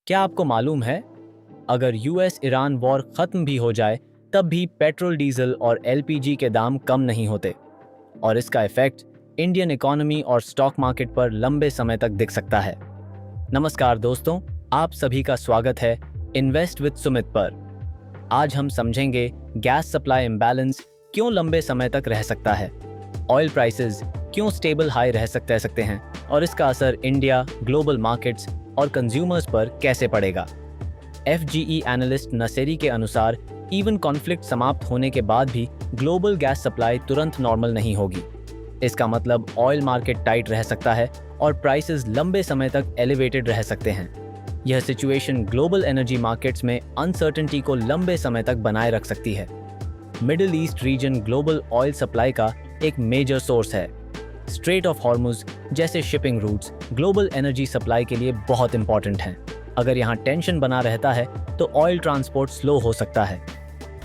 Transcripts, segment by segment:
क्या आपको मालूम है, अगर यूएस ईरान वॉर खत्म भी हो जाए तब भी पेट्रोल डीजल और एलपीजी के दाम कम नहीं होते और इसका इफेक्ट इंडियन इकोनॉमी और स्टॉक मार्केट पर लंबे समय तक दिख सकता है। नमस्कार दोस्तों, आप सभी का स्वागत है इन्वेस्ट विद सुमित पर। आज हम समझेंगे गैस सप्लाई इम्बैलेंस क्यों लंबे समय तक रह सकता है, ऑयल प्राइसेस क्यों स्टेबल हाई रह सकते हैं और इसका असर इंडिया, ग्लोबल मार्केट्स और कंज्यूमर्स पर कैसे पड़ेगा। FGE एनालिस्ट नसेरी के अनुसार इवन कॉन्फ्लिक्ट समाप्त होने के बाद भी ग्लोबल गैस सप्लाई तुरंत नॉर्मल नहीं होगी। इसका मतलब ऑयल मार्केट टाइट रह सकता है और प्राइसेस लंबे समय तक एलिवेटेड रह सकते हैं। यह सिचुएशन ग्लोबल एनर्जी मार्केट्स में अनसर्टेनिटी को लंबे समय तक बनाए रख सकती है। Middle east region global oil supply का एक मेजर सोर्स है। स्ट्रेट ऑफ हॉर्मुज जैसे shipping routes global energy supply के लिए बहुत इंपॉर्टेंट हैं। अगर यहाँ टेंशन बना रहता है तो ऑयल ट्रांसपोर्ट स्लो हो सकता है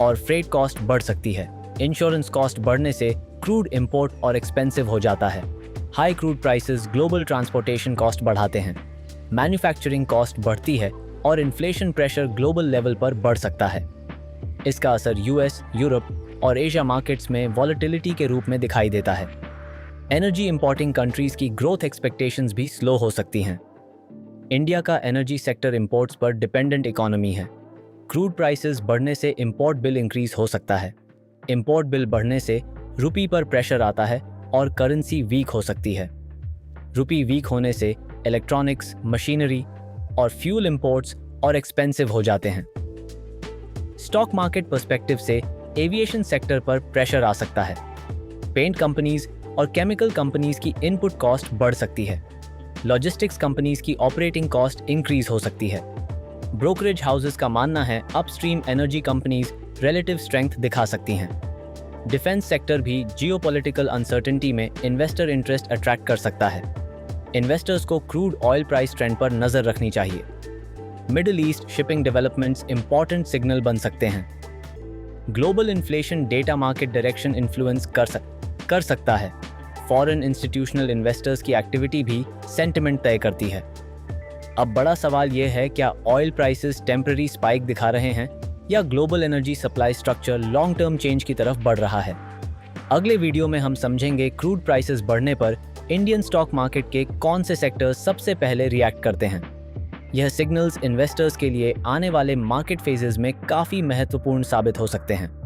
और फ्रेट कॉस्ट बढ़ सकती है। इंश्योरेंस कॉस्ट बढ़ने से क्रूड इंपोर्ट और एक्सपेंसिव हो जाता है। High crude prices global transportation cost बढ़ाते हैं। मैन्युफैक्चरिंग कॉस्ट बढ़ती है और इन्फ्लेशन प्रेशर ग्लोबल लेवल पर बढ़ सकता है। इसका असर यूएस, यूरोप और एशिया मार्केट्स में वॉलेटिलिटी के रूप में दिखाई देता है। एनर्जी इंपोर्टिंग कंट्रीज की ग्रोथ एक्सपेक्टेशंस भी स्लो हो सकती हैं। इंडिया का एनर्जी सेक्टर इंपोर्ट्स पर डिपेंडेंट इकोनॉमी है। क्रूड प्राइसेस बढ़ने से इंपोर्ट बिल इंक्रीज हो सकता है। इंपोर्ट बिल बढ़ने से रुपी पर प्रेशर आता है और करेंसी वीक हो सकती है। रुपी वीक होने से इलेक्ट्रॉनिक्स, मशीनरी और फ्यूल इंपोर्ट्स और एक्सपेंसिव हो जाते हैं। स्टॉक मार्केट पर्सपेक्टिव से एविएशन सेक्टर पर प्रेशर आ सकता है। पेंट कंपनीज और केमिकल कंपनीज की इनपुट कॉस्ट बढ़ सकती है। लॉजिस्टिक्स कंपनीज की ऑपरेटिंग कॉस्ट इंक्रीज हो सकती है। ब्रोकरेज हाउसेस का मानना है upstream energy companies relative strength दिखा सकती हैं। डिफेंस सेक्टर भी जियोपॉलिटिकल अनसर्टेनिटी में इन्वेस्टर इंटरेस्ट अट्रैक्ट कर सकता है। इन्वेस्टर्स को क्रूड ऑयल प्राइस ट्रेंड पर नजर रखनी चाहिए। Middle east shipping developments important signal बन सकते हैं। Global inflation data market direction influence कर सकता है। फॉरेन इंस्टीट्यूशनल इन्वेस्टर्स की एक्टिविटी भी सेंटिमेंट तय करती है। अब बड़ा सवाल यह है, क्या ऑयल प्राइसेस टेम्पररी स्पाइक दिखा रहे हैं या global energy supply structure long term change की तरफ बढ़ रहा है। अगले वीडियो में हम समझेंगे क्रूड प्राइसेस बढ़ने पर इंडियन स्टॉक मार्केट के कौन से सेक्टर्स सबसे पहले रिएक्ट करते हैं। यह सिग्नल्स इन्वेस्टर्स के लिए आने वाले मार्केट फेजेस में काफी महत्वपूर्ण साबित हो सकते हैं।